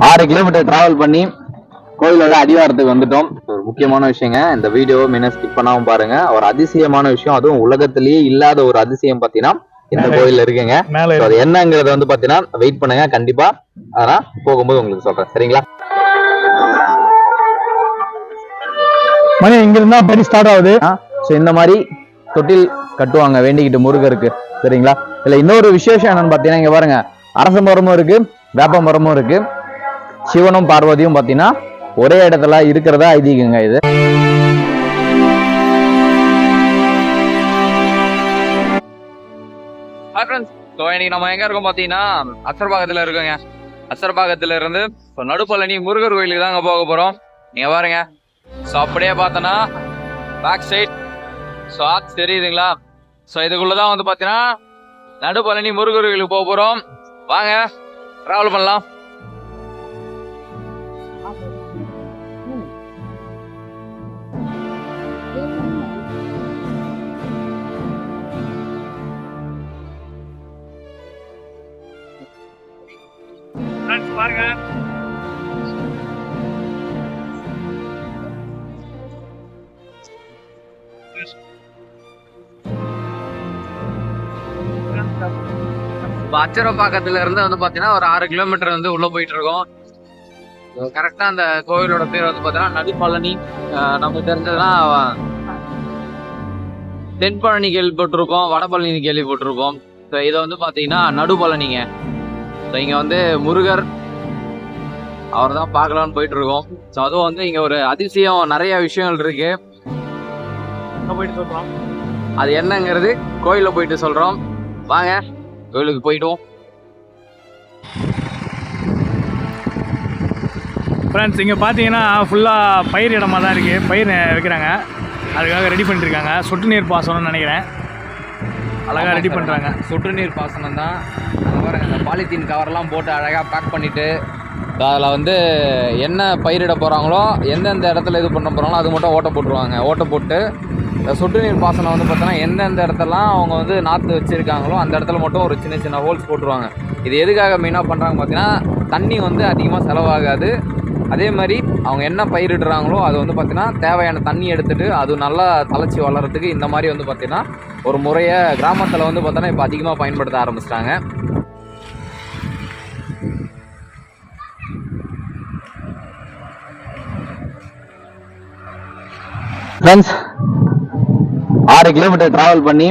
6 kilometre travel பண்ணி கோயிலோட அடிவாரத்துக்கு வந்துட்டோம். ஒரு முக்கியமான விஷயங்க, இந்த வீடியோ மெயினா ஸ்கிப் பண்ணாம பாருங்க. ஒரு அதிசயமான விஷயம், அதுவும் உலகத்திலேயே இல்லாத ஒரு அதிசயம் பாத்தீங்கன்னா இந்த கோயில்ல இருக்குங்க. அது என்னங்கறத வந்து பாத்தீங்கன்னா வெயிட் பண்ணுங்க, கண்டிப்பா அதெல்லாம் போகும்போது உங்களுக்கு சொல்றேன். சரிங்களா? மணி இங்க இருந்தா படி ஸ்டார்ட் ஆகுது. இந்த மாதிரி தொட்டில் கட்டுவாங்க வேண்டிக்கிட்டு முருகருக்கு. சரிங்களா? இல்ல இன்னொரு விசேஷம் என்னன்னு பாத்தீங்கன்னா, இங்க பாருங்க, அரச மரமும் இருக்கு, வேப்ப மரமும் இருக்கு. சிவனும் பார்வதியும் பாத்தீங்கன்னா ஒரே இடத்துல இருக்கிறதா ஐதீகங்க இது. இன்னைக்கு நம்ம எங்க இருக்கோம் பாத்தீங்கன்னா அச்சரபாக்கத்துல இருக்கோங்க. அச்சரபாக்கத்துல இருந்து நடுப்பழனி முருகர் கோயிலுக்கு தாங்க போக போறோம். நீங்க பாருங்க, ஸோ அப்படியே பார்த்தோன்னா பேக் சைட் ஸோ ஆர்ச் தெரியுதுங்களா? ஸோ இதுக்குள்ளதான் வந்து பாத்தீங்கன்னா நடுப்பழனி முருகர் கோயிலுக்கு போக போறோம். வாங்க டிராவல் பண்ணலாம். பாருங்க, அச்சரப்பாக்கத்துல இருந்து வந்து பாத்தீங்கன்னா ஒரு 6 கிலோமீட்டர் வந்து உள்ள போயிட்டு இருக்கோம். கரெக்டா அந்த கோவிலோட பேர் வந்து பாத்தீங்கன்னா நடுப்பழனி. நமக்கு தெரிஞ்சதுன்னா தென்பழனி கேள்விப்பட்டிருக்கோம், வடபழனி கேள்விப்பட்டிருக்கோம். ஸோ இதை வந்து பாத்தீங்கன்னா நடுப்பழனிங்க. ஸோ இங்க வந்து முருகர் அவர் தான் பார்க்கலான்னு போயிட்டு இருக்கோம். ஸோ அதுவும் வந்து இங்க ஒரு அதிசயம், நிறைய விஷயங்கள் இருக்கு. போயிட்டு சொல்றோம், அது என்னங்கிறது கோயில போயிட்டு சொல்றோம். வாங்க கோயிலுக்கு போயிட்டோம். ஃப்ரெண்ட்ஸ், இங்கே பார்த்தீங்கன்னா ஃபுல்லாக பயிர் இடமா தான் இருக்குது. பயிர் வைக்கிறாங்க, அதுக்காக ரெடி பண்ணிட்டுருக்காங்க. சொட்டு நீர் பாசனம்னு நினைக்கிறேன், அழகாக ரெடி பண்ணுறாங்க. சொட்டு நீர் பாசனம் தான். பாருங்க, அந்த பாலித்தீன் கவர்லாம் போட்டு அழகாக பேக் பண்ணிவிட்டு அதில் வந்து என்ன பயிரிட போகிறாங்களோ, எந்தெந்த இடத்துல இது பண்ண போகிறாங்களோ அது மட்டும் ஓட்டை போட்டுருவாங்க. ஓட்டை போட்டு இந்த சொட்டு நீர் பாசனம் வந்து பார்த்தோன்னா எந்தெந்த இடத்துலாம் அவங்க வந்து நாற்று வச்சுருக்காங்களோ அந்த இடத்துல மட்டும் ஒரு சின்ன சின்ன ஹோல்ஸ் போட்டுருவாங்க. இது எதுக்காக மெயினாக பண்ணுறாங்க பார்த்தீங்கன்னா, தண்ணி வந்து அதிகமாக செலவாகாது. அதே மாதிரி அவங்க என்ன பயிரிடுறாங்களோ அது வந்து பார்த்தீங்கன்னா தேவையான தண்ணி எடுத்துகிட்டு அது நல்லா தளச்சி வளர்கிறதுக்கு இந்த மாதிரி வந்து பார்த்தீங்கன்னா ஒரு முறையை கிராமத்தில் வந்து பார்த்தோன்னா இப்போ அதிகமாக பயன்படுத்த ஆரம்பிச்சிட்டாங்க. ஃப்ரெண்ட்ஸ், 6 கிலோமீட்டர் டிராவல் பண்ணி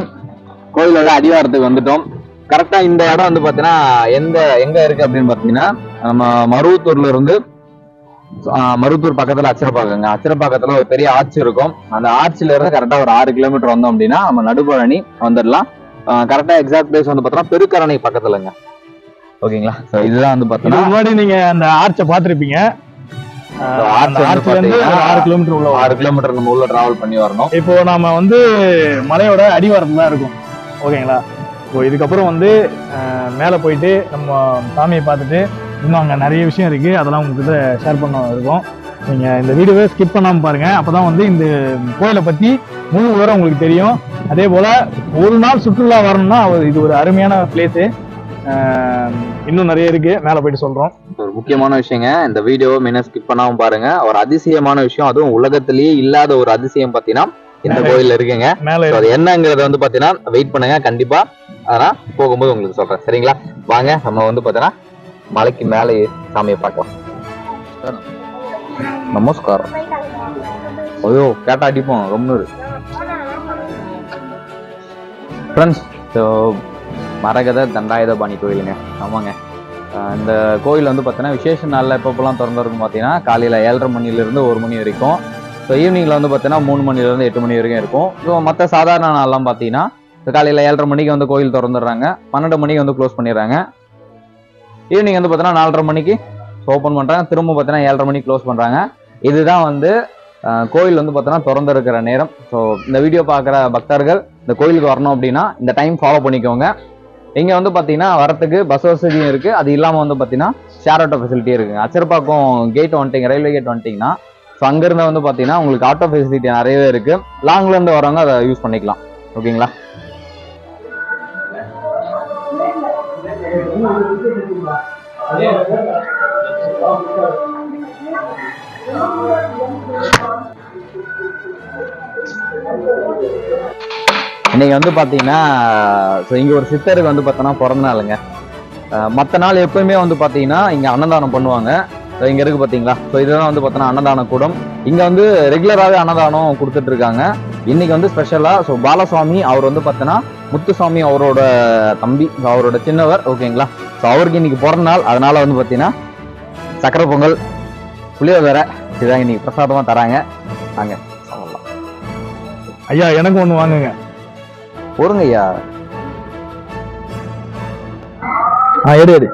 கோயிலோட அடிவாரத்துக்கு வந்துட்டோம். கரெக்டா இந்த இடம் வந்து பாத்தீங்கன்னா எங்க இருக்கு அப்படின்னு பாத்தீங்கன்னா, நம்ம மருவத்தூர்ல இருந்து மருவத்தூர் பக்கத்துல அச்சரப்பாக்கங்க. அச்சரப்பாக்கத்துல ஒரு பெரிய ஆர்ச் இருக்கும். அந்த ஆர்ச்சில இருந்து கரெக்டா ஒரு 6 கிலோமீட்டர் வந்தோம் அப்படின்னா நம்ம நடுப்பழனி வந்துடலாம். கரெக்டா எக்ஸாக்ட் பிளேஸ் வந்து பாத்தீங்கன்னா பெருக்கரணை பக்கத்துலங்க. ஓகேங்களா? இதுதான் வந்து பாத்தீங்கன்னா முன்னாடி நீங்க அந்த ஆர்ச்சை பார்த்திருப்பீங்க. 6 கிலோமீட்டர் உள்ள 6 கிலோமீட்டர் நம்ம உள்ள டிராவல் பண்ணி வரணும். இப்போ நாம வந்து மலையோட அடிவாரத்துல தான் இருக்கும். ஓகேங்களா? இப்போ இதுக்கப்புறம் வந்து மேலே போயிட்டு நம்ம சாமியை பார்த்துட்டு இன்னும் அங்கே நிறைய விஷயம் இருக்கு, அதெல்லாம் உங்ககிட்ட ஷேர் பண்ண இருக்கும். நீங்க இந்த வீடியோவை ஸ்கிப் பண்ணாம பாருங்க, அப்பதான் வந்து இந்த கோயிலை பத்தி முழு விவரம் உங்களுக்கு தெரியும். அதே போல ஒரு நாள் சுற்றுலா வரணும்னா இது ஒரு அருமையான பிளேஸு. இன்னும் நிறைய இருக்கு, மேல போயிட்டு சொல்றோம். ஒரு முக்கியமான விஷயங்க, இந்த வீடியோ மெயினா ஸ்கிப் பண்ணாம பாருங்க. ஒரு அதிசயமான விஷயம், அதுவும் உலகத்திலேயே இல்லாத ஒரு அதிசயம் பாத்தீங்கன்னா இந்த கோயில்ல இருக்குங்க. அது என்னங்கறத வந்து பாத்தீங்கன்னா வெயிட் பண்ணுங்க, கண்டிப்பா அதெல்லாம் போகும்போது உங்களுக்கு சொல்றேன். சரிங்களா? வாங்க நம்ம வந்து பாத்தீங்கன்னா மலைக்கு மேலே சாமியை பார்க்கலாம். நமஸ்காரம். ஐயோ, கேட்டா அடிப்போம் ரொம்ப. ஃப்ரெண்ட்ஸ், மரகத தண்டாயுதபாணி கோயிலுங்க. ஆமாங்க, இந்த கோயில் வந்து பார்த்தீங்கன்னா விசேஷ நாளில் எப்பப்பெல்லாம் திறந்துருக்கும் பார்த்தீங்கன்னா காலையில் 7:30 மணிலேருந்து 1 மணி வரைக்கும். ஸோ ஈவினிங்கில் வந்து பார்த்தீங்கன்னா 3 மணிலேருந்து 8 மணி வரைக்கும் இருக்கும். ஸோ மற்ற சாதாரண நாள்லாம் பார்த்தீங்கன்னா காலையில் 7:30 மணிக்கு வந்து கோயில் திறந்துடுறாங்க, 12 மணிக்கு வந்து க்ளோஸ் பண்ணிடுறாங்க. ஈவினிங் வந்து பார்த்தீங்கன்னா 4:30 மணிக்கு ஓப்பன் பண்ணுறாங்க, திரும்ப பார்த்தீங்கன்னா 7:30 மணிக்கு க்ளோஸ் பண்ணுறாங்க. இதுதான் வந்து கோயில் வந்து பார்த்தீங்கன்னா திறந்து இருக்கிற நேரம். ஸோ இந்த வீடியோ பார்க்குற பக்தர்கள் இந்த கோயிலுக்கு வரணும் அப்படின்னா இந்த டைம் ஃபாலோ பண்ணிக்கோங்க. இங்கே வந்து பார்த்தீங்கன்னா வரத்துக்கு பஸ் வசதியும் இருக்குது, அது இல்லாமல் வந்து பார்த்தீங்கன்னா ஷேர் ஆட்டோ ஃபெசிலிட்டியும் இருக்குங்க. அச்சரப்பாக்கம் கேட் வந்துட்டீங்க, ரயில்வே கேட் வந்துட்டிங்கன்னா ஸோ அங்கேருந்து வந்து பார்த்தீங்கன்னா உங்களுக்கு ஆட்டோ ஃபெசிலிட்டி நிறையவே இருக்குது. லாங்லேருந்து வரவங்க அதை யூஸ் பண்ணிக்கலாம். ஓகேங்களா? இன்னைக்கு வந்து பாத்தீங்கன்னா இங்க ஒரு சித்தருக்கு வந்து பார்த்தோன்னா பிறந்த நாளுங்க. மற்ற நாள் எப்பவுமே வந்து பாத்தீங்கன்னா இங்க அன்னதானம் பண்ணுவாங்க. இங்க இருக்கு பாத்தீங்களா. ஸோ இதுதான் வந்து பார்த்தோன்னா அன்னதான கூடம். இங்க வந்து ரெகுலராகவே அன்னதானம் கொடுத்துட்டு இருக்காங்க. இன்னைக்கு வந்து ஸ்பெஷலா ஸோ பாலசுவாமி அவர் வந்து பார்த்தோன்னா முத்துசாமி அவரோட தம்பி, அவரோட சின்னவர், ஓகேங்களா. ஸோ அவருக்கு இன்னைக்கு பிறந்த நாள். அதனால வந்து பார்த்தீங்கன்னா சக்கரை பொங்கல், புளியோதரை இதான் இன்னைக்கு பிரசாதமா தராங்க. வாங்க சாப்பிடலாம். ஐயா எனக்கு ஒண்ணு வாங்குங்க. பொறுங்க ஐயா. எடு எடு.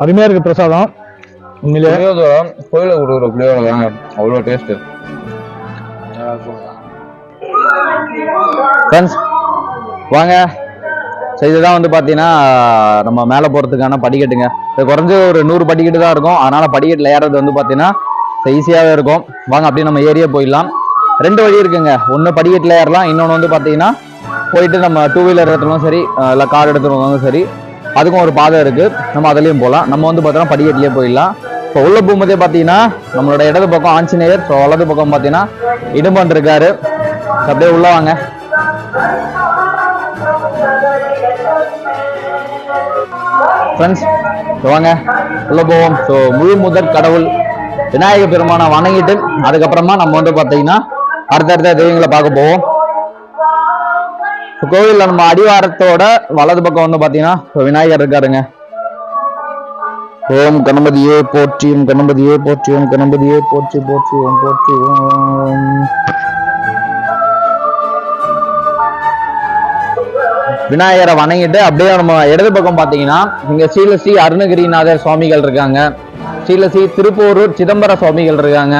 அருமையா இருக்கு பிரசாதம். உண்மையிலே கோயில கொடுக்குற புளியோதரை தாங்க அவ்வளோ டேஸ்ட். ஃப்ரெண்ட்ஸ் வாங்க. ஸோ இதுதான் வந்து பார்த்தீங்கன்னா நம்ம மேலே போகிறதுக்கான படிக்கட்டுங்க. இது குறைஞ்ச ஒரு 100 படிக்கட்டு தான் இருக்கும். அதனால படிக்கட்டில் ஏறது வந்து பார்த்தீங்கன்னா ஈஸியாகவே இருக்கும். வாங்க அப்படியே நம்ம ஏரியா போயிடலாம். 2 வழி இருக்குங்க. ஒன்று படிக்கட்டில் ஏறலாம், இன்னொன்று வந்து பார்த்தீங்கன்னா போயிட்டு நம்ம 2 வீலர் எடுத்துலும் சரி, இல்லை கார் எடுத்துட்டு வந்தாலும் சரி, அதுக்கும் ஒரு பாதை இருக்கு. நம்ம அதுலேயும் போகலாம். நம்ம வந்து பார்த்தோன்னா படிக்கட்டிலே போயிடலாம். இப்போ உள்ள போகும்போதே பார்த்தீங்கன்னா நம்மளோட இடது பக்கம் ஆஞ்சநேயர், ஸோ வலது பக்கம் பார்த்தீங்கன்னா இடும்பன் இருக்காரு. அப்படியே உள்ள வாங்க. ஃப்ரெண்ட்ஸ் வாங்க உள்ள போவோம். ஸோ முழு முதற் கடவுள் விநாயக பெருமானை வணங்கிட்டு அதுக்கப்புறமா நம்ம வந்து பார்த்தீங்கன்னா அடுத்தடுத்த தெய்வங்களை பார்க்க போவோம். கோவிலில் நம்ம அடிவாரத்தோட வலது பக்கம் வந்து பார்த்தீங்கன்னா விநாயகர் இருக்காருங்க. ஓம் கணபதியே போற்றி, ஓம் கணபதியே போற்றி, ஓம் கணபதியே போற்றி போற்றி, ஓம் போற்றி ஓம். விநாயகரை வணங்கிட்டு அப்படியே நம்ம இடது பக்கம் பார்த்தீங்கன்னா இங்க ஸ்ரீலஸ்ரீ அருணகிரிநாதர் சுவாமிகள் இருக்காங்க, ஸ்ரீலஸ்ரீ திருப்போரூர் சிதம்பர சுவாமிகள் இருக்காங்க,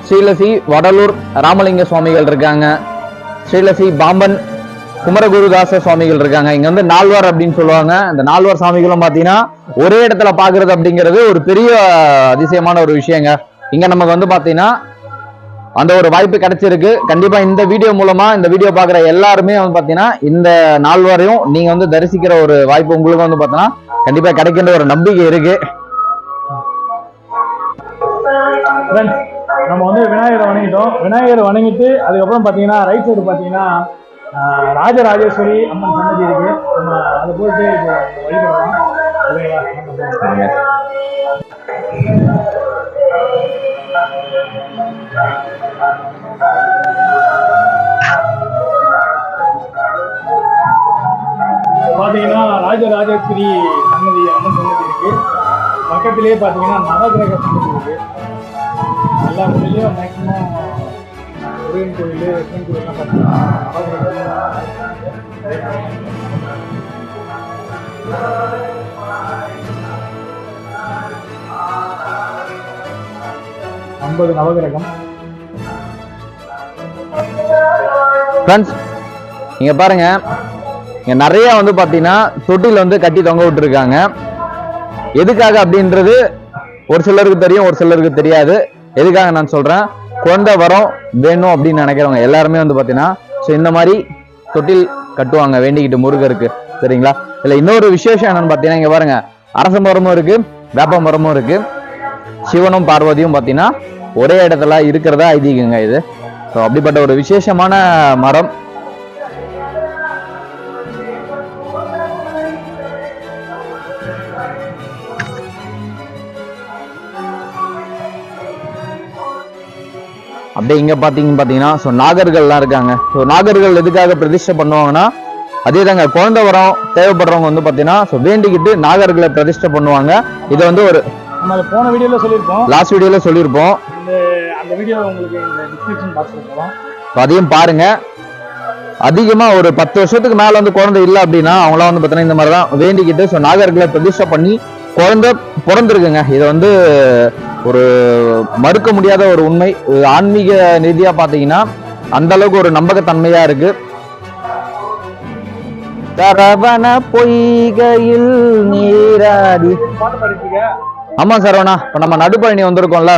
ஸ்ரீலஸ்ரீ வடலூர் ராமலிங்க சுவாமிகள் இருக்காங்க, ஸ்ரீலஸ்ரீ பாம்பன் குமரகுருதாச சுவாமிகள் இருக்காங்க. இங்க வந்து நால்வர் அப்படின்னு சொல்லுவாங்க. இந்த நால்வர் சுவாமிகளும் பாத்தீங்கன்னா ஒரே இடத்துல பாக்குறது அப்படிங்கிறது ஒரு பெரிய அதிசயமான ஒரு விஷயங்க. இங்க நமக்கு வந்து பாத்தீங்கன்னா அந்த ஒரு வாய்ப்பு கிடைச்சிருக்கு. கண்டிப்பா இந்த வீடியோ மூலமா இந்த வீடியோ பாக்குற எல்லாருமே வந்து பாத்தீங்கன்னா இந்த நால்வரையும் நீங்க வந்து தரிசிக்கிற ஒரு வாய்ப்பு உங்களுக்கு வந்து பாத்தீங்கன்னா கண்டிப்பா கிடைக்கின்ற ஒரு நம்பிக்கை இருக்கு. நம்ம வந்து விநாயகரை வணங்கிட்டோம். விநாயகரை வணங்கிட்டு அதுக்கப்புறம் பாத்தீங்கன்னா ரைட் சைடு பாத்தீங்கன்னா ராஜராஜேஸ்வரி அம்மன் சன்னதி இருக்கு. நம்ம அதை போயிட்டு இப்போ வழிபடலாம். பாத்தீங்கன்னா ராஜராஜேஸ்வரி சன்னதி அம்மன் சன்னதி இருக்கு. பக்கத்திலேயே பாத்தீங்கன்னா நவகிரக சன்னதி இருக்கு. எல்லா கோயிலையும் மேக்சிமம் முருகன் கோயில், சிவன் கோயிலாம் பார்த்தீங்கன்னா நவகிரகம் 50 நவகிரகம். ஃப்ரெண்ட்ஸ் நீங்க பாருங்க, இங்க நிறைய வந்து பாத்தீங்கன்னா தொட்டில் வந்து கட்டி தொங்க விட்டுருக்காங்க. எதுக்காக அப்படின்றது ஒரு சிலருக்கு தெரியும், ஒரு சிலருக்கு தெரியாது. எதுக்காக நான் சொல்றேன், குழந்தை வரம் வேணும் அப்படின்னு நினைக்கிறவங்க எல்லாருமே வந்து பாத்தீங்கன்னா இந்த மாதிரி தொட்டில் கட்டுவாங்க வேண்டிக்கிட்டு முருகருக்கு, சரிங்களா. இதுல இன்னொரு விசேஷம் என்னன்னு பாத்தீங்கன்னா இங்க பாருங்க, அரச மரமும் இருக்கு, வேப்ப மரமும் இருக்கு. சிவனும் பார்வதியும் பாத்தீங்கன்னா ஒரே இடத்துல இருக்கிறதா ஐதீகங்க இது. ஸோ அப்படிப்பட்ட ஒரு விசேஷமான மரம். அப்படியே இங்க பாத்தீங்கன்னா ஸோ நாகர்கள்லாம் இருக்காங்க. ஸோ நாகர்கள் எதுக்காக பிரதிஷ்டை பண்ணுவாங்கன்னா அதே தாங்க, குழந்தை வரம் தேவைப்படுறவங்க வந்து பாத்தீங்கன்னா ஸோ வேண்டிக்கிட்டு நாகர்களை பிரதிஷ்டை பண்ணுவாங்க. இது வந்து ஒரு நம்ம போன வீடியோல சொல்லியிருப்போம், லாஸ்ட் வீடியோல சொல்லியிருப்போம். அந்த வீடியோ உங்களுக்கு இந்த டிஸ்கிரிப்ஷன் பாக்ஸ்ல போறோம், அதையும் பாருங்க. அதிகமா ஒரு 10 வருஷத்துக்கு மேல வந்து குழந்தை இல்லை அப்படின்னா அவங்களாம் வந்து பாத்தீங்கன்னா இந்த மாதிரிதான் வேண்டிக்கிட்டு ஸோ நாகர்களை பிரதிஷ்டை பண்ணி குழந்தை பிறந்திருக்குங்க. இது வந்து ஒரு மறுக்க முடியாத ஒரு உண்மை. ஆன்மீக ரீதியா பாத்தீங்கன்னா அந்த அளவுக்கு ஒரு நம்பகத்தன்மையா இருக்கு. சரவண பொய்கையில் நீராடி. ஆமா சரவணா, இப்ப நம்ம நடுப்பழனி வந்திருக்கோம்ல,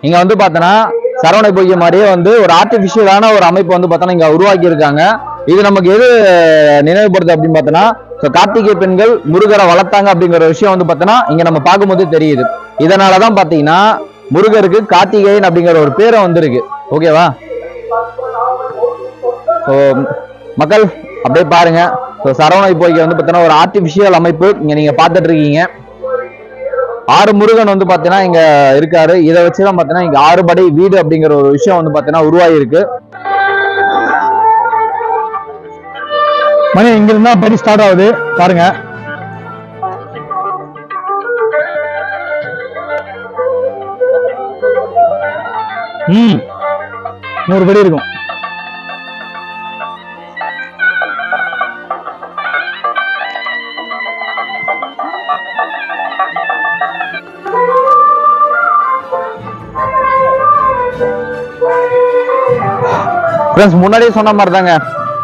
இங்க வந்து பாத்தோன்னா சரவண பொய்கை மாதிரியே வந்து ஒரு ஆர்டிபிஷியலான ஒரு அமைப்பு வந்து பார்த்தோன்னா இங்க உருவாக்கி இருக்காங்க. இது நமக்கு எது நினைவுபடுது அப்படின்னு பார்த்தோன்னா ஸோ கார்த்திகை பெண்கள் முருகரை வளர்த்தாங்க அப்படிங்கிற விஷயம் வந்து பார்த்தீங்கன்னா இங்க நம்ம பார்க்கும்போது தெரியுது. இதனாலதான் பாத்தீங்கன்னா முருகருக்கு கார்த்திகேயன் அப்படிங்கிற ஒரு பேரை வந்திருக்கு. ஓகேவா? ஸோ மக்கள் அப்படியே பாருங்க. ஸோ சரவண இப்போதைக்கு வந்து பார்த்தீங்கன்னா ஒரு ஆர்டிபிஷியல் அமைப்பு இங்க நீங்க பார்த்துட்டு இருக்கீங்க. 6 முருகன் வந்து பாத்தீங்கன்னா இங்க இருக்காரு. இதை வச்சுதான் பாத்தீங்கன்னா இங்க 6 படை வீடு அப்படிங்கிற ஒரு விஷயம் வந்து பாத்தீங்கன்னா உருவாகி இருக்கு. மணி இங்க இருந்தா படி ஸ்டார்ட் ஆகுது பாருங்க. ம் 100 படி இருக்கும். முன்னாடியே சொன்ன மாதிரி தாங்க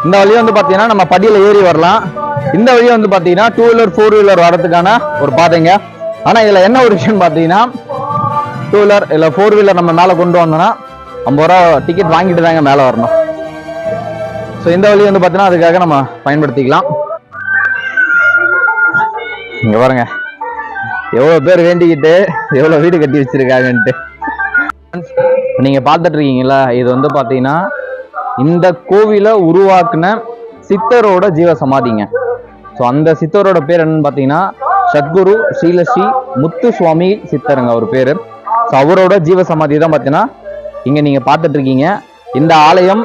இந்த வழியை வந்து பாத்தீங்கன்னா நம்ம படியில ஏறி வரலாம். இந்த வழியை வந்து பாத்தீங்கன்னா 2 வீலர் 4 வீலர் வரதுக்கான ஒரு பாதைங்க. ஆனா இதுல என்ன ஒரு விஷயம் பாத்தீங்கன்னா 2 வீலர் இல்ல 4 வீலர் நம்ம மேல கொண்டு வந்தோம்னா 50 ரூபா டிக்கெட் வாங்கிட்டு தாங்க மேல வரணும். ஸோ இந்த வழி வந்து பாத்தீங்கன்னா அதுக்காக நம்ம பயன்படுத்திக்கலாம். இங்க பாருங்க எவ்வளவு பேர் வேண்டிக்கிட்டு எவ்வளவு வீடு கட்டி வச்சிருக்காங்கன்ட்டு. நீங்க பார்த்துட்டு இருக்கீங்களா, இது வந்து பாத்தீங்கன்னா இந்த கோவிலை உருவாக்குன சித்தரோட ஜீவ சமாதிங்க. ஸோ அந்த சித்தரோட பேர் என்னன்னு பாத்தீங்கன்னா சத்குரு ஸ்ரீலஸ்ரீ முத்து சுவாமி சித்தருங்க அவர் பேரு. ஸோ அவரோட ஜீவ சமாதி தான் பாத்தீங்கன்னா இங்க நீங்க பார்த்துட்டு இருக்கீங்க. இந்த ஆலயம்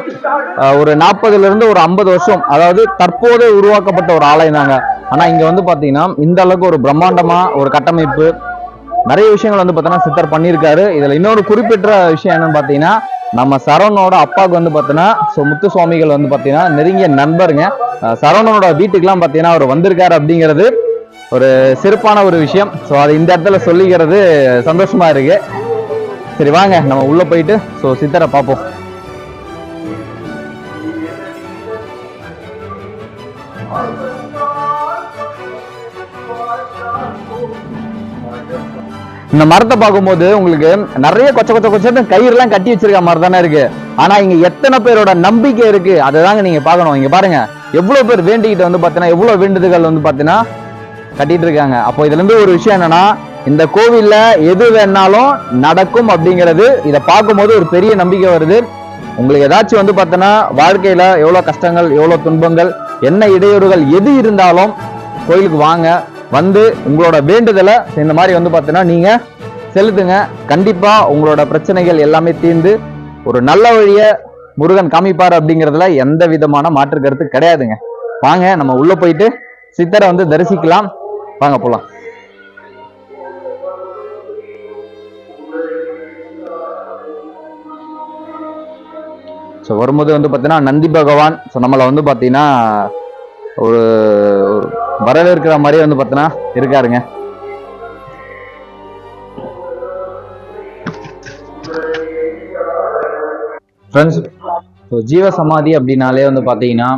ஒரு 40ல இருந்து ஒரு 50 வருஷம், அதாவது தற்போது உருவாக்கப்பட்ட ஒரு ஆலயம் தாங்க. ஆனா இங்க வந்து பாத்தீங்கன்னா இந்த அளவுக்கு ஒரு பிரம்மாண்டமா ஒரு கட்டமைப்பு நிறைய விஷயங்கள் வந்து பாத்தீங்கன்னா சித்தர் பண்ணியிருக்காரு. இதுல இன்னொரு குறிப்பிட்ட விஷயம் என்னன்னு பாத்தீங்கன்னா நம்ம சரவணனோட அப்பாவுக்கு வந்து பாத்தீங்கன்னா முத்து சுவாமிகள் வந்து பாத்தீங்கன்னா நெருங்கிய நண்பருங்க. சரவணனோட வீட்டுக்கெல்லாம் பாத்தீங்கன்னா அவர் வந்திருக்காரு அப்படிங்கிறது ஒரு சிறப்பான ஒரு விஷயம். ஸோ அது இந்த இடத்துல சொல்லிக்கிறது சந்தோஷமா இருக்கு. சரி வாங்க நம்ம உள்ள போயிட்டு சித்தரை பார்ப்போம். இந்த மரத்தை பார்க்கும்போது உங்களுக்கு நிறைய கொச்ச கயிறு எல்லாம் கட்டி வச்சிருக்க மாதிரி தானே இருக்கு. ஆனா இங்க எத்தனை பேரோட நம்பிக்கை இருக்கு அதுதாங்க நீங்க பார்க்கணும். இங்க பாருங்க எவ்வளவு பேர் வேண்டிக்கிட்டு வந்து பாத்தீங்கன்னா எவ்வளவு வேண்டுதல்கள் வந்து பாத்தீங்கன்னா கட்டிட்டு இருக்காங்க. அப்போ இதுல இருந்து ஒரு விஷயம் என்னன்னா இந்த கோவில்ல எது வேணாலும் நடக்கும் அப்படிங்கிறது இதை பார்க்கும்போது ஒரு பெரிய நம்பிக்கை வருது. உங்களுக்கு ஏதாச்சும் வந்து பாத்தீங்கன்னா வாழ்க்கையில எவ்வளவு கஷ்டங்கள் எவ்வளவு துன்பங்கள் என்ன இடையூறுகள் எது இருந்தாலும் கோயிலுக்கு வாங்க, வந்து உங்களோட வேண்டுதலை இந்த மாதிரி வந்து பாத்தீங்கன்னா நீங்க செலுத்துங்க. கண்டிப்பா உங்களோட பிரச்சனைகள் எல்லாமே தீர்ந்து ஒரு நல்ல வழிய முருகன் காமிப்பாரு அப்படிங்கிறதுல எந்த விதமான மாற்று கருத்து கிடையாதுங்க. வாங்க நம்ம உள்ள போயிட்டு சித்தரை வந்து தரிசிக்கலாம். வாங்க போலாம். வரும்போது வந்து பாத்தீங்கன்னா நந்தி பகவான் நம்மளை வந்து பாத்தீங்கன்னா ஒரு வரவேற்கிற மாதிரியே வந்து பாத்தீங்கன்னா இருக்காருங்க. ஃப்ரெண்ட்ஸ், ஜீவ சமாதி அப்படின்னாலே வந்து பாத்தீங்கன்னா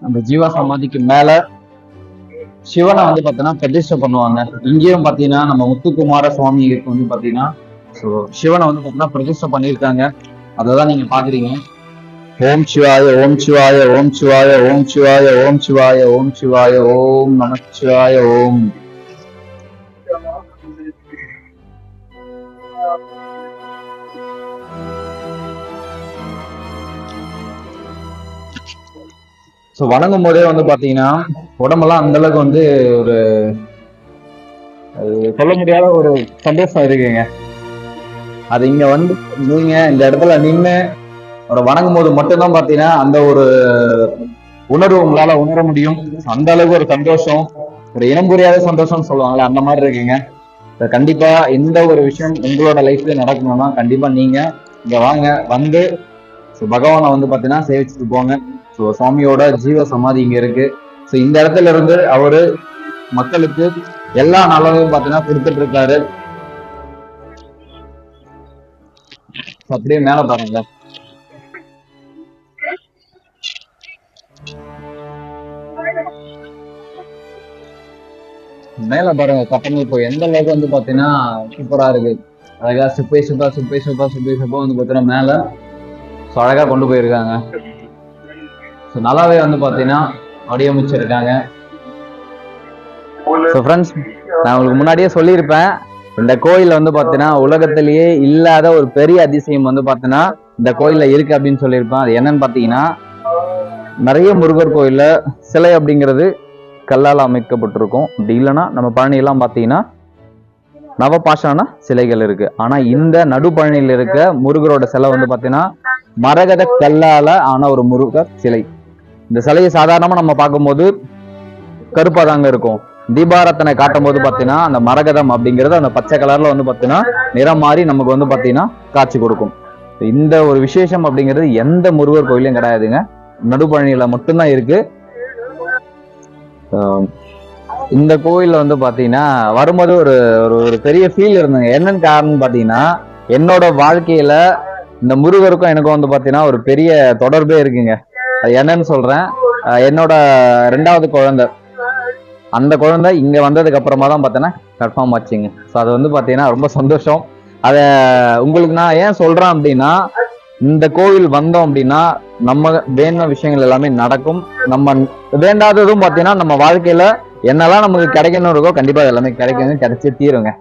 அந்த ஜீவ சமாதிக்கு மேல சிவனை வந்து பாத்தீங்கன்னா பிரதிஷ்டை பண்ணுவாங்க. இங்கேயும் பாத்தீங்கன்னா நம்ம முத்துக்குமார சுவாமிக்கு வந்து பாத்தீங்கன்னா சிவனை வந்து பாத்தீங்கன்னா பிரதிஷ்டை பண்ணியிருக்காங்க. அததான் நீங்க பாக்குறீங்க. ஓம் சிவாய ஓம் சிவாய ஓம் சிவாய ஓம் சிவாய ஓம் சிவாய ஓம் சிவாய ஓம் நமச்சிவாய ஓம். வணங்கும் போதே வந்து பாத்தீங்கன்னா உடம்பெல்லாம் அந்த அளவுக்கு வந்து ஒரு சொல்ல முடியாத ஒரு சந்தோஷம் இருக்குங்க. அது இங்க வந்து நீங்க இந்த இடத்துல நின்று அவரை வணங்கும் போது மட்டும்தான் பாத்தீங்கன்னா அந்த ஒரு உணர்வு உங்களால உணர முடியும். அந்த அளவுக்கு ஒரு சந்தோஷம், ஒரு இனம் புரியாத சந்தோஷம்னு சொல்லுவாங்களே அந்த மாதிரி இருக்குங்க. கண்டிப்பா இந்த ஒரு விஷயம் உங்களோட லைஃப்ல நடக்கணும்னா கண்டிப்பா நீங்க இங்க வாங்க, வந்து பகவானை வந்து பாத்தீங்கன்னா சேவிச்சுட்டு போங்க. சுவாமியோட ஜீவ சமாதி இங்க இருக்கு. இந்த இடத்துல இருந்து அவரு மக்களுக்கு எல்லா நலனையும் பாத்தீங்கன்னா கொடுத்துட்டு இருக்காரு. அப்படியே மேல பாருங்க. மேல பாருங்க கட்டமைப்பு எந்த அளவுக்கு வந்து பாத்தீங்கன்னா சூப்பரா இருக்கு. அழகா சுப்பை வந்து பாத்தீங்கன்னா மேல அழகா கொண்டு போயிருக்காங்க. நல்லாவே வந்து பாத்தீங்கன்னா வடிவமைச்சிருக்காங்க. ஸோ ஃப்ரெண்ட்ஸ், நான் உங்களுக்கு முன்னாடியே சொல்லியிருப்பேன், இந்த கோயில் வந்து பார்த்தீங்கன்னா உலகத்திலேயே இல்லாத ஒரு பெரிய அதிசயம் வந்து பார்த்தீங்கன்னா இந்த கோயிலில் இருக்கு அப்படின்னு சொல்லியிருப்பேன். அது என்னன்னு பார்த்தீங்கன்னா, நிறைய முருகர் கோயிலில் சிலை அப்படிங்கிறது கல்லால் அமைக்கப்பட்டிருக்கும். அப்படி இல்லைன்னா நம்ம பழனியெல்லாம் பார்த்தீங்கன்னா நவபாஷான சிலைகள் இருக்கு. ஆனா இந்த நடுப்பழனியில் இருக்க முருகரோட சிலை வந்து பார்த்தீங்கன்னா மரகத கல்லால ஆன ஒரு முருகர் சிலை. இந்த சிலையை சாதாரணமா நம்ம பார்க்கும்போது கருப்பா தாங்க இருக்கும். தீபாரத்தனை காட்டும் போது பார்த்தீங்கன்னா அந்த மரகதம் அப்படிங்கிறது அந்த பச்சை கலர்ல வந்து பார்த்தீங்கன்னா நிறம் மாறி நமக்கு வந்து பார்த்தீங்கன்னா காட்சி கொடுக்கும். இந்த ஒரு விசேஷம் அப்படிங்கிறது எந்த முருகர் கோயிலையும் கிடையாதுங்க, நடுப்பழனியில மட்டும்தான் இருக்கு. இந்த கோயில்ல வந்து பாத்தீங்கன்னா வரும்போது ஒரு ஒரு பெரிய ஃபீல் இருந்தது. என்னன்னு காரணம் பாத்தீங்கன்னா, என்னோட வாழ்க்கையில இந்த முருகருக்கும் எனக்கும் வந்து பாத்தீங்கன்னா ஒரு பெரிய தொடர்பே இருக்குங்க. அது என்னன்னு சொல்றேன், என்னோட 2வது குழந்தை, அந்த குழந்தை இங்க வந்ததுக்கு அப்புறமா தான் பார்த்தீங்கன்னா கன்ஃபார்ம் ஆச்சுங்க. ஸோ அது வந்து பாத்தீங்கன்னா ரொம்ப சந்தோஷம். அத உங்களுக்கு நான் ஏன் சொல்றேன் அப்படின்னா, இந்த கோவில் வந்தோம் அப்படின்னா நம்ம வேண்டின விஷயங்கள் எல்லாமே நடக்கும். நம்ம வேண்டாததும் பாத்தீங்கன்னா நம்ம வாழ்க்கையில என்னெல்லாம் நமக்கு கிடைக்கணும் இருக்கோ கண்டிப்பா எல்லாமே கிடைக்குங்க, கிடைச்சே தீருங்க.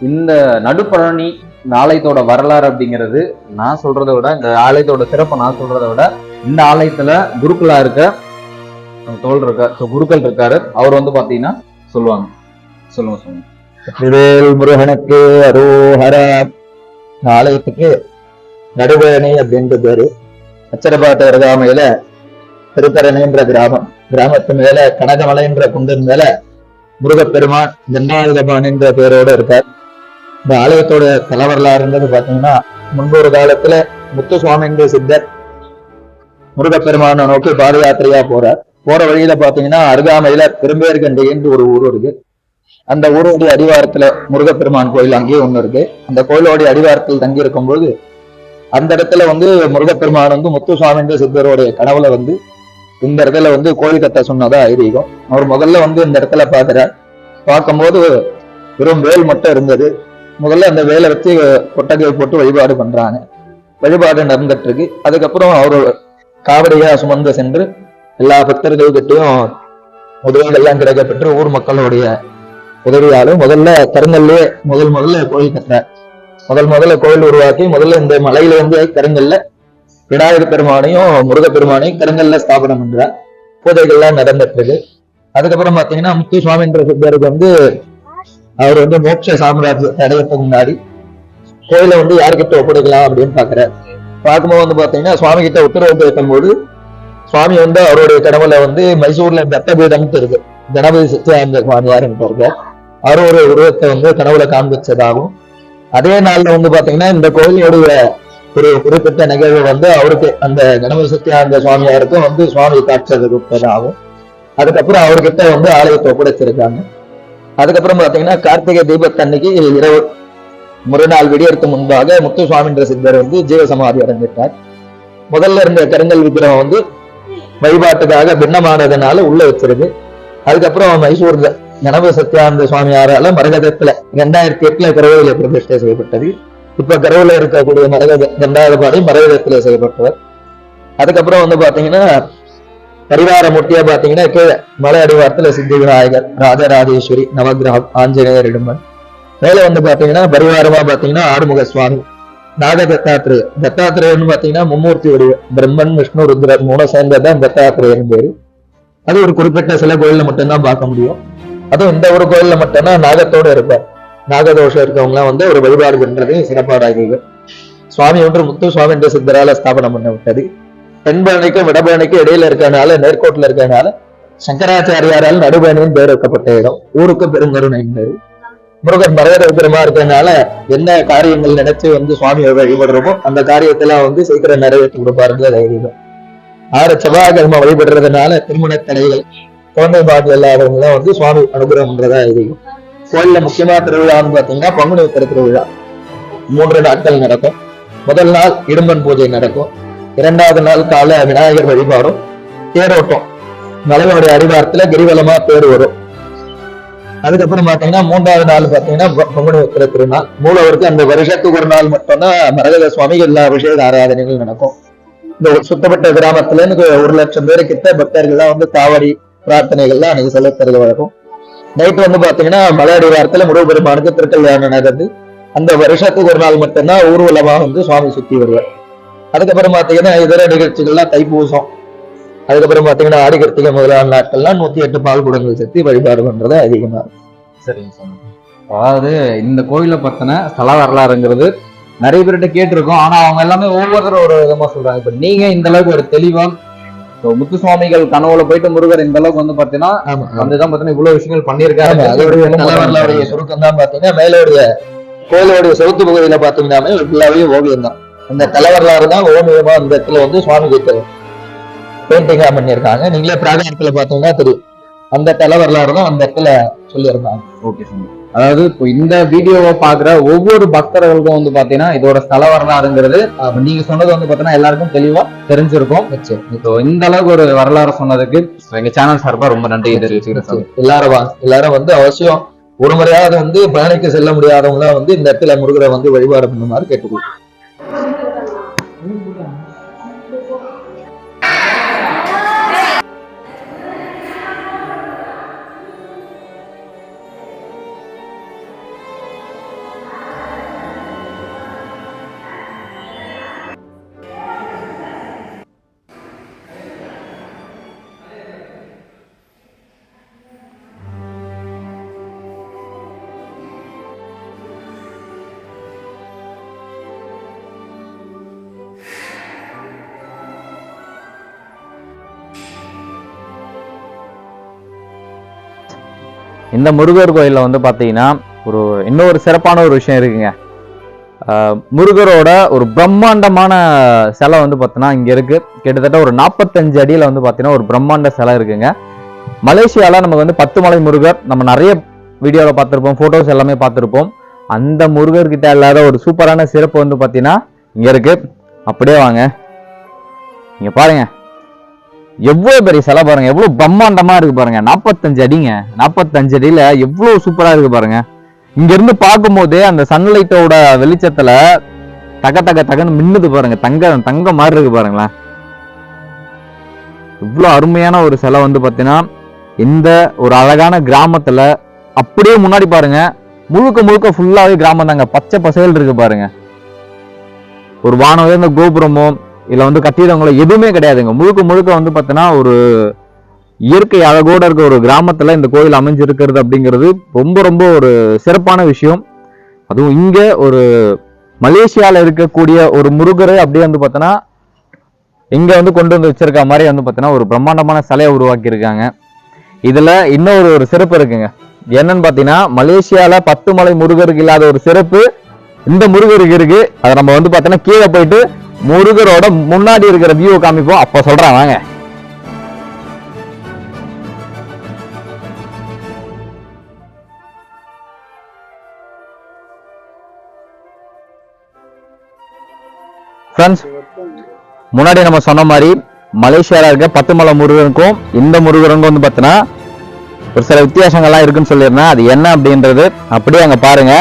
இந்த நடுப்பழனி ஆலயத்தோட வரலாறு அப்படிங்கிறது நான் சொல்றதை விட, இந்த ஆலயத்தோட சிறப்பை நான் சொல்றதை விட, இந்த ஆலயத்துல குருக்களா இருக்க தோல் இருக்கார், குருக்கள் இருக்காரு, அவர் வந்து பாத்தீங்கன்னா சொல்லுவாங்க. சொல்லுங்க. வேல் முருகனுக்கு அரோஹர. ஆலயத்துக்கு நடுபழனி அப்படின்ற பேரு. அச்சரபாட்டு அருகாமையில திருக்கரணைன்ற கிராமத்து மேல கனகமலைன்ற குண்டின் மேல முருகப்பெருமான் தண்டாயுதபான் என்ற பேரோட இருக்கார். இந்த ஆலயத்தோட தலைவரலாறுன்றது பாத்தீங்கன்னா, முன்பொரு காலத்துல முத்துசுவாமின்ற சித்தர் முருகப்பெருமான நோக்கி பாத யாத்திரையா போறார். போற வழியில பாத்தீங்கன்னா அருகாமையில பெரும்பேர்கண்டின்னு ஒரு ஊர் இருக்கு. அந்த ஊருடைய அடிவாரத்துல முருகப்பெருமான் கோயில் அங்கேயே ஒண்ணு இருக்கு. அந்த கோயிலோடைய அடிவாரத்தில் தங்கி இருக்கும் போது அந்த இடத்துல வந்து முருகப்பெருமான் வந்து முத்துசுவாமின்ற சித்தருடைய கனவுல வந்து இந்த இடத்துல வந்து கோயில் கட்ட சொன்னதா ஐதீகம். அவர் முதல்ல வந்து இந்த இடத்துல பாக்குறார். பார்க்கும்போது வெறும் வேல் மட்டும் இருந்தது. முதல்ல அந்த வேலை வச்சு கொட்டகை போட்டு வழிபாடு பண்றாங்க. வழிபாடு நடந்துட்டு இருக்கு. அதுக்கப்புறம் அவரு காவடியா சுமந்து சென்று எல்லா பக்தர்கள்கிட்டையும் உதவிகள்லாம் கிடைக்கப்பெற்று ஊர் மக்களுடைய உதவியாலும் முதல்ல கருங்கல்லே முதல்ல கோயில் கட்டுறார். முதல்ல கோயில் உருவாக்கி முதல்ல இந்த மலையில வந்து கருங்கல்ல விநாயகர் பெருமானையும் முருகப்பெருமானையும் கருங்கல்ல ஸ்தாபனம் பண்றார். பூஜைகள்லாம் நடந்துட்டு இருக்கு. அதுக்கப்புறம் பாத்தீங்கன்னா முத்துசுவாமின்ற சித்தருக்கு வந்து அவர் வந்து மோட்ச சாம்ராஜ்யத்தை அடையறதுக்கு முன்னாடி கோயிலை வந்து யாருக்கிட்ட ஒப்படைக்கலாம் அப்படின்னு பாக்குறாரு. பார்க்கும்போது வந்து பாத்தீங்கன்னா சுவாமி கிட்ட உத்தரவு கேட்கும் போது சுவாமி வந்து அவருடைய கனவுல வந்து மைசூர்ல தத்தபீடம்னு இருக்கு, கணபதி சத்யானந்த சுவாமியார்ன்னு இருக்க அவரோட உருவத்தை வந்து கனவுல காண்பிச்சதாகும். அதே நாள்ல வந்து பாத்தீங்கன்னா இந்த கோயிலுடைய ஒரு குறிப்பிட்ட நிகழ்வு வந்து அவருக்கு அந்த கணபதி சத்யானந்த சுவாமியாருக்கும் வந்து சுவாமி காட்சி கொடுத்ததாகும். அதுக்கப்புறம் அவர்கிட்ட வந்து ஆலயத்தை ஒப்படைச்சிருக்காங்க. அதுக்கப்புறம் பாத்தீங்கன்னா கார்த்திகை தீபத்தன்னைக்கு இரவு மறுநாள் விடியறதுக்கு முன்பாக முத்துசுவாமின்ற சித்தர் வந்து ஜீவசமாதி அடைஞ்சிட்டார். முதல்ல இருந்த கருங்கல் விக்கிரகம் வந்து வழிபாட்டுக்காக பின்னமானதுனால உள்ள வச்சிருக்கு. அதுக்கப்புறம் மைசூர்ல கணபதி சத்யானந்த சுவாமியாரால மரகதத்துல 2008 கரவையில பிரதிஷ்டை செய்யப்பட்டது. இப்ப கரவுல இருக்கக்கூடிய மரகத தண்டாயுதபாணி மரகதத்துல செய்யப்பட்டவர். அதுக்கப்புறம் வந்து பாத்தீங்கன்னா பரிவார மூர்த்தியா பாத்தீங்கன்னா கீழே மலை அடிவாரத்துல சித்தி விநாயகர், ராஜராஜேஸ்வரி, நவகிரகம், ஆஞ்சநேயர், இடும்பன். மேல வந்து பாத்தீங்கன்னா பரிவாரமா பாத்தீங்கன்னா ஆறுமுக சுவாமி, நாக தத்தாத்திரேயர்னு பாத்தீங்கன்னா மும்மூர்த்தி வடிவம், பிரம்மன், விஷ்ணு, ருத்ரர் 3 சேர்ந்ததான் தத்தாத்திரேயர் பேரு. அது ஒரு குறிப்பிட்ட சில கோயில்ல மட்டும்தான் பார்க்க முடியும். அதுவும் இந்த ஒரு கோயில்ல மட்டும்தான் நாகத்தோட இருப்பார். நாகதோஷம் இருக்கவங்க எல்லாம் வந்து ஒரு வழிபாடு பண்றது சிறப்பாடாக சுவாமி ஒன்று முத்து சுவாமி என்ற சித்தரால ஸ்தாபனம் பண்ண விட்டது. தென்பழனிக்கும் வடபழனிக்கும் இடையில இருக்கனால, நேர்கோட்டில் இருக்கனால சங்கராச்சாரியாரால் நடுபழனியின் பேர் வைக்கப்பட்ட இடம். ஊருக்கு பெருங்கருணை பேரு. முருகன் மரகத விக்கிரமா இருக்கிறதுனால என்ன காரியங்கள் நினைச்சு வந்து சுவாமியை வழிபடுறோமோ அந்த காரியத்தெல்லாம் வந்து சீக்கிரம் நிறைவேற்றி கொடுப்பாருன்றது ஐதீகம். 6 செவ்வாய்க்கிழமை வழிபடுறதுனால திருமண தடைகள், குழந்தை பாட்டு இல்லாதவங்க எல்லாம் வந்து சுவாமி அனுகிரகம்ன்றதா ஐதீகம். கோயில்ல முக்கியமா திருவிழான்னு பாத்தீங்கன்னா பங்குனி உத்திர திருவிழா 3 நாட்கள் நடக்கும். முதல் நாள் இடும்பன் பூஜை நடக்கும். 2வது நாள் கால விநாயகர் வழிபாடும் தேரோட்டம், மலையோடைய அடிவாரத்துல கிரிவலமா தேர் வரும். அதுக்கப்புறம் பாத்தீங்கன்னா 3வது நாள் பாத்தீங்கன்னா பங்குனி உத்திர திருநாள். மூலவருக்கு அந்த வருஷத்துக்கு ஒரு நாள் மட்டும்தான் மரகத சுவாமி எல்லா அபிஷேக ஆராதனைகள் நடக்கும். இந்த சுத்தப்பட்ட கிராமத்துல 1,00,000 பேரு கிட்ட பக்தர்கள்லாம் வந்து காவடி பிரார்த்தனைகள்லாம் அன்னைக்கு செலுத்துறது வழக்கம். நைட் வந்து பாத்தீங்கன்னா மலை அடிவாரத்துல முருகப்பெருமானுக்கு திருக்கல்யாணம் நடந்து அந்த வருஷத்துக்கு ஒரு நாள் மட்டும்தான் ஊர்வலமா வந்து சுவாமி சுத்தி வருவார். அதுக்கப்புறம் பாத்தீங்கன்னா இதர நிகழ்ச்சிகள்லாம் தைப்பூசம், அதுக்கப்புறம் பாத்தீங்கன்னா ஆடி கிருத்திகை முதலான நாட்கள்லாம் 108 பால் குடங்கள் சேர்த்து வழிபாடு பண்றது அதிகமா இருக்கும். சரிங்க சாமி. அதாவது இந்த கோயிலை பத்தின ஸ்தல வரலாறுங்கிறது நிறைய பேர்கிட்ட கேட்டிருக்கோம். ஆனா அவங்க எல்லாமே ஒவ்வொருத்தரும் ஒரு விதமா சொல்றாங்க. இப்ப நீங்க இந்த அளவுக்கு ஒரு தெளிவா முத்து சுவாமிகள் கனவுல போயிட்டு முருகர் இந்த அளவுக்கு வந்து பாத்தீங்கன்னா வந்துதான் பாத்தீங்கன்னா இவ்வளவு விஷயங்கள் பண்ணியிருக்காரு. அதோடைய சுருக்கம் தான் பாத்தீங்கன்னா மேலோடைய கோயிலோடைய செவுத்து பகுதியில பாத்தீங்கன்னா ஃபுல்லாவே ஓவியம் தான். அந்த தலைவரலாறு தான் ஓவியமா அந்த இடத்துல வந்து சுவாமி கிட்ட பெயிண்டிங்கா பண்ணியிருக்காங்க. நீங்களே பிராகாரத்துல பாத்தீங்கன்னா தெரியும். அந்த தலைவரலாறு தான் அந்த இடத்துல சொல்லியிருந்தாங்க. ஓகே சாமி. அதாவது இப்போ இந்த வீடியோவை பாக்குற ஒவ்வொரு பக்தர்களுக்கும் வந்து பாத்தீங்கன்னா இதோட ஸ்தல வரலாறுங்கிறது நீங்க சொன்னது வந்து பாத்தீங்கன்னா எல்லாருக்கும் தெளிவா தெரிஞ்சிருக்கும். இந்த அளவுக்கு ஒரு வரலாறு சொன்னதுக்கு எங்க சேனல் சார்பா ரொம்ப நன்றி தெரிவிச்சுக்கிறேன். எல்லாரும் வந்து அவசியம் ஒரு முறையாவது வந்து பயணிக்க செல்ல முடியாதவங்க வந்து இந்த இடத்துல முருகரை வந்து வழிபாடு பண்ணுமாறு கேட்டுக்கொள்ளும். இந்த முருகர் கோயில்ல வந்து பாத்தீங்கன்னா இன்னொரு சிறப்பான ஒரு விஷயம் இருக்குங்க. முருகரோட ஒரு பிரம்மாண்டமான சிலை வந்து பார்த்தீங்கன்னா இங்க இருக்கு. கிட்டத்தட்ட ஒரு 45 அடியில வந்து பார்த்தீங்கன்னா ஒரு பிரம்மாண்ட சிலை இருக்குங்க. மலேசியால நம்ம வந்து 10 மலை முருகர் நம்ம நிறைய வீடியோவில் பார்த்துருப்போம், போட்டோஸ் எல்லாமே பார்த்துருப்போம். அந்த முருகர் கிட்ட இல்லாத ஒரு சூப்பரான சிறப்பு வந்து பார்த்தீங்கன்னா இங்க இருக்கு. அப்படியே வாங்க, இங்க பாருங்க எவ்வளவு பெரிய சிலை பாருங்க, எவ்வளவு பிரம்மாண்டமா இருக்கு பாருங்க. 45 அடிங்க. 45 அடியில எவ்வளவு சூப்பரா இருக்கு பாருங்க. இங்க இருந்து பார்க்கும் போதே அந்த சன்லைட்டோட வெளிச்சத்துல தக தக தகன்னு மின்னுது பாருங்க. தங்க மாதிரி இருக்கு பாருங்களேன். இவ்வளவு அருமையான ஒரு சிலை வந்து பாத்தீங்கன்னா இந்த ஒரு அழகான கிராமத்துல அப்படியே முன்னாடி பாருங்க, முழுக்க முழுக்க ஃபுல்லாவே கிராமம் தாங்க. பச்சை பசைகள் இருக்கு பாருங்க. ஒரு வானம் உயர்ந்த கோபுரமோ இல்ல வந்து கட்டிடங்களோ எதுவுமே கிடையாதுங்க. முழுக்க முழுக்க வந்து பாத்தீங்கன்னா ஒரு இயற்கை அழகோட இருக்க ஒரு கிராமத்துல இந்த கோயில் அமைஞ்சிருக்கிறது அப்படிங்கிறது ரொம்ப ரொம்ப ஒரு சிறப்பான விஷயம். அதுவும் இங்க ஒரு மலேசியால இருக்கக்கூடிய ஒரு முருகரை அப்படியே வந்து பாத்தீங்கன்னா இங்க வந்து கொண்டு வந்து வச்சிருக்க மாதிரி வந்து பாத்தீங்கன்னா ஒரு பிரம்மாண்டமான சிலையை உருவாக்கி இருக்காங்க. இதுல இன்னொரு ஒரு சிறப்பு இருக்குங்க. என்னன்னு பாத்தீங்கன்னா மலேசியால 10 மலை முருகருக்கு இல்லாத ஒரு சிறப்பு இந்த முருகருக்கு இருக்கு. அதை நம்ம வந்து பாத்தீங்கன்னா கீழே போயிட்டு முருகரோட முன்னாடி இருக்கிற வியூ காமிப்போம். அப்ப சொல்றேன் வாங்க. ஃப்ரெண்ட்ஸ், முன்னாடி நம்ம சொன்ன மாதிரி மலேசியால இருக்க 10 மலை முருகனுக்கும் இந்த முருகனுக்கும் வந்து பார்த்தீங்கன்னா ஒரு சில வித்தியாசங்கள்லாம் இருக்குன்னு சொல்லியிருந்தேன். அது என்ன அப்படின்றது அப்படியே அங்க பாருங்க.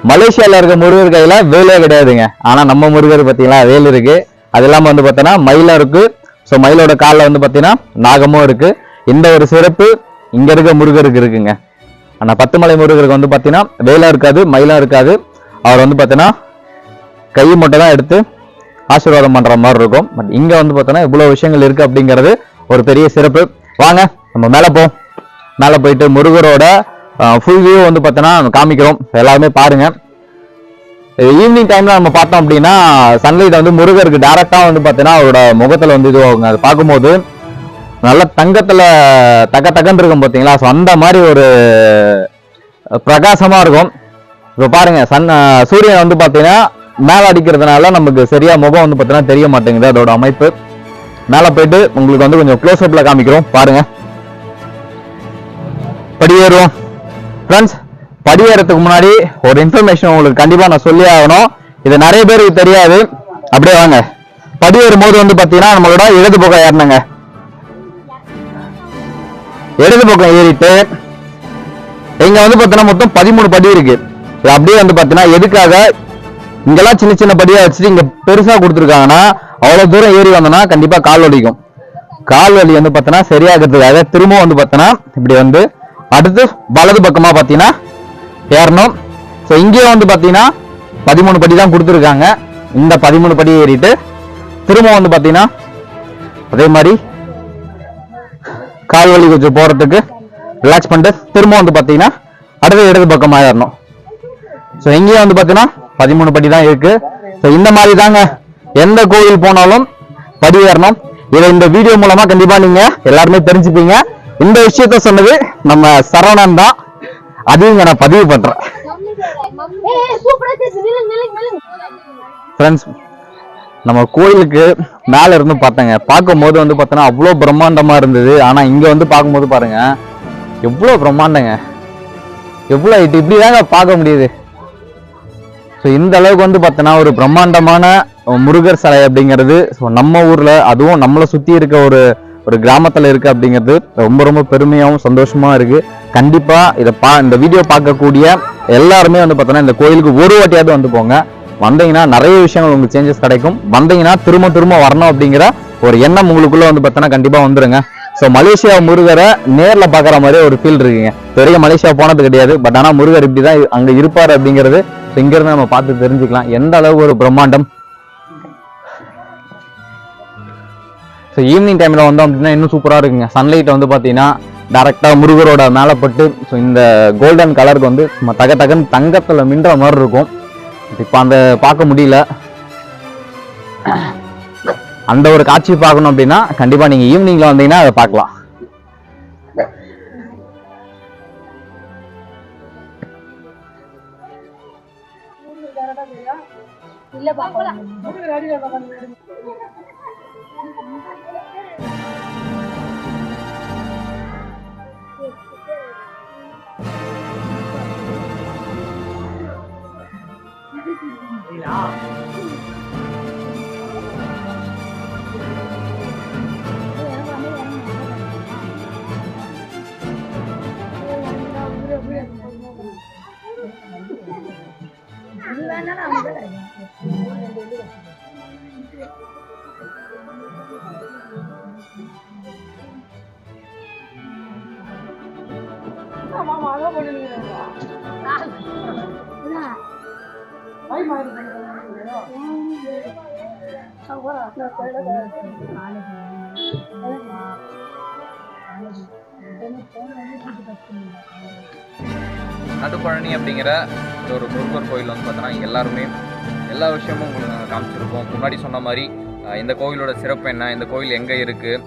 மலேசியால இருக்க முருகர் கையில வேலே கிடையாதுங்க. ஆனா நம்ம முருகர் பார்த்தீங்களா வேல் இருக்கு. அது இல்லாம வந்து பார்த்தீங்கன்னா மயிலும் இருக்கு. ஸோ மயிலோட காலில் வந்து பார்த்தீங்கன்னா நாகமும் இருக்கு. இந்த ஒரு சிறப்பு இங்க இருக்க முருகருக்கு இருக்குங்க. ஆனா 10 மலை முருகருக்கு வந்து பார்த்தீங்கன்னா வேலை இருக்காது, மயிலும் இருக்காது. அவர் வந்து பார்த்தீங்கன்னா கை மட்டும் தான் எடுத்து ஆசீர்வாதம் பண்ற மாதிரி இருக்கும். பட் இங்க வந்து பார்த்தோன்னா இவ்வளவு விஷயங்கள் இருக்கு அப்படிங்கிறது ஒரு பெரிய சிறப்பு. வாங்க நம்ம மேல போவோம். மேல போயிட்டு முருகரோட ஃபுல் வியூ வந்து பார்த்தோன்னா காமிக்கிறோம். எல்லாருமே பாருங்க. ஈவினிங் டைம்ல நம்ம பார்த்தோம் அப்படின்னா சன்லைட் வந்து முருகருக்கு டைரக்டா வந்து பார்த்தீங்கன்னா அவரோட முகத்துல வந்து இதுவாகுங்க. அது பார்க்கும்போது நல்ல தங்கத்துல தக்க தக்கன்னு இருக்கும் பார்த்தீங்களா. ஸோ அந்த மாதிரி ஒரு பிரகாசமாக இருக்கும். இப்போ பாருங்க சூரியன் வந்து பார்த்தீங்கன்னா மேலே அடிக்கிறதுனால நமக்கு சரியா முகம் வந்து பார்த்தீங்கன்னா தெரிய மாட்டேங்குது அதோட அமைப்பு. மேலே போயிட்டு உங்களுக்கு வந்து கொஞ்சம் க்ளோஸ் அப்ல காமிக்கிறோம் பாருங்க. படியேறுவோம் ஃப்ரெண்ட்ஸ். படியேறதுக்கு முன்னாடி ஒரு இன்ஃபர்மேஷன் உங்களுக்கு கண்டிப்பா நான் சொல்லி ஆகணும். இது நிறைய பேருக்கு தெரியாது. அப்படியே வாங்க. படியேறும் போது வந்து பாத்தீங்கன்னா நம்மளோட இடது பக்கம் ஏறணுங்க. இடது பக்கம் ஏறிட்டு இங்க வந்து பாத்தீங்கன்னா மொத்தம் 13 படி இருக்கு. அப்படியே வந்து பாத்தீங்கன்னா எதுக்காக இங்கெல்லாம் சின்ன சின்ன படியா வச்சுட்டு இங்க பெருசா கொடுத்துருக்காங்கன்னா அவ்வளவு தூரம் ஏறி வந்தோம்னா கண்டிப்பா கால் வலிக்கும். கால் வலி வந்து பாத்தீங்கன்னா சரியாகிறதுக்காக திரும்ப வந்து பாத்தீங்கன்னா இப்படி வந்து அடுத்து வலது பக்கமா பாத்தீங்கன்னா ஏறணும். ஸோ இங்கேயும் வந்து பாத்தீங்கன்னா 13 படி தான் கொடுத்துருக்காங்க. இந்த 13 படி ஏறிட்டு திரும்ப வந்து பாத்தீங்கன்னா அதே மாதிரி கால் வலி கொஞ்சம் போறதுக்கு ரிலாக்ஸ் பண்ணிட்டு திரும்ப வந்து பாத்தீங்கன்னா அடுத்த இடது பக்கமா ஏறணும். ஸோ இங்கேயும் வந்து பாத்தீங்கன்னா 13 படி தான் இருக்கு. ஸோ இந்த மாதிரி தாங்க எந்த கோவில் போனாலும் படி ஏறணும். இதை இந்த வீடியோ மூலமா கண்டிப்பா நீங்க எல்லாருமே தெரிஞ்சுப்பீங்க. இந்த விஷயத்த சொன்னது நம்ம சரவணன் தான். அதையும் நான் பதிவு பண்றேன். ஃப்ரெண்ட்ஸ், நம்ம கோயிலுக்கு மேல இருந்து பார்த்தேங்க. பார்க்கும்போது வந்து பார்த்தோன்னா அவ்வளோ பிரம்மாண்டமா இருந்தது. ஆனா இங்க வந்து பார்க்கும்போது பாருங்க எவ்வளோ பிரம்மாண்டங்க, எவ்வளோ இப்படிதாங்க பார்க்க முடியுது. ஸோ இந்த அளவுக்கு வந்து பார்த்தோன்னா ஒரு பிரம்மாண்டமான முருகர் சிலை அப்படிங்கிறது நம்ம ஊர்ல, அதுவும் நம்மளை சுத்தி இருக்க ஒரு கிராமத்துல இருக்கு அப்படிங்கிறது ரொம்ப ரொம்ப பெருமையாகவும் சந்தோஷமா இருக்கு. கண்டிப்பா இந்த வீடியோ பார்க்கக்கூடிய எல்லாருமே வந்து பார்த்தோன்னா இந்த கோயிலுக்கு ஒரு வாட்டியாவது வந்து போங்க. வந்தீங்கன்னா நிறைய விஷயங்கள் உங்களுக்கு சேஞ்சஸ் கிடைக்கும். வந்தீங்கன்னா திரும்ப திரும்ப வரணும் அப்படிங்கிற ஒரு எண்ணம் உங்களுக்குள்ள வந்து பார்த்தோன்னா கண்டிப்பா வந்துருங்க. ஸோ மலேசியா முருகரை நேரில் பார்க்குற மாதிரி ஒரு ஃபீல் இருக்குங்க. பெரிய மலேசியா போனது கிடையாது. பட் ஆனால் முருகர் இப்படிதான் அங்கே இருப்பார் அப்படிங்கிறது இங்கிருந்து நம்ம பார்த்து தெரிஞ்சுக்கலாம் எந்த அளவுக்கு ஒரு பிரம்மாண்டம். ஸோ ஈவினிங் டைமில் வந்தோம் அப்படின்னா இன்னும் சூப்பராக இருக்குங்க. சன்லைட் வந்து பார்த்தீங்கன்னா டேரெக்டாக முருகரோட மேலே பட்டு ஸோ இந்த கோல்டன் கலருக்கு வந்து தக தகன்னு தங்கத்தில் மின்ற மாதிரி இருக்கும். இப்போ அந்த பார்க்க முடியல. அந்த ஒரு காட்சி பார்க்கணும் அப்படின்னா கண்டிப்பாக நீங்கள் ஈவினிங்கில் வந்தீங்கன்னா அதை பார்க்கலாம். நடுப்பழனி அப்படிங்கிற ஒரு முருகர் கோயில் வந்து பார்த்தோன்னா எல்லாருமே எல்லா விஷயமும் உங்களுக்கு நாங்கள் காமிச்சிருப்போம். முன்னாடி சொன்ன மாதிரி இந்த கோயிலோட சிறப்பு என்ன, இந்த கோயில் எங்கே இருக்குது,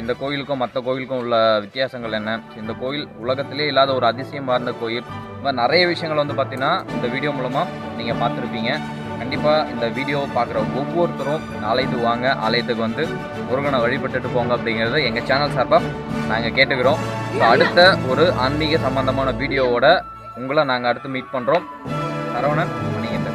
இந்த கோயிலுக்கும் மற்ற கோயிலுக்கும் உள்ள வித்தியாசங்கள் என்ன, இந்த கோயில் உலகத்திலே இல்லாத ஒரு அதிசயம் வார்ந்த கோயில், இந்த மாதிரி நிறைய விஷயங்கள் வந்து பார்த்தீங்கன்னா இந்த வீடியோ மூலமாக நீங்கள் பார்த்துருப்பீங்க. கண்டிப்பாக இந்த வீடியோவை பார்க்குற ஒவ்வொருத்தரும் ஆலயத்துக்கு வாங்க, ஆலயத்துக்கு வந்து முருகனை வழிபட்டுட்டு போங்க அப்படிங்கிறத எங்கள் சேனல் சார்பாக நாங்கள் கேட்டுக்கிறோம். ஸோ அடுத்த ஒரு ஆன்மீக சம்பந்தமான வீடியோவோட உங்களை நாங்கள் அடுத்து மீட் பண்ணுறோம். சரவணன் மணிகண்டன்.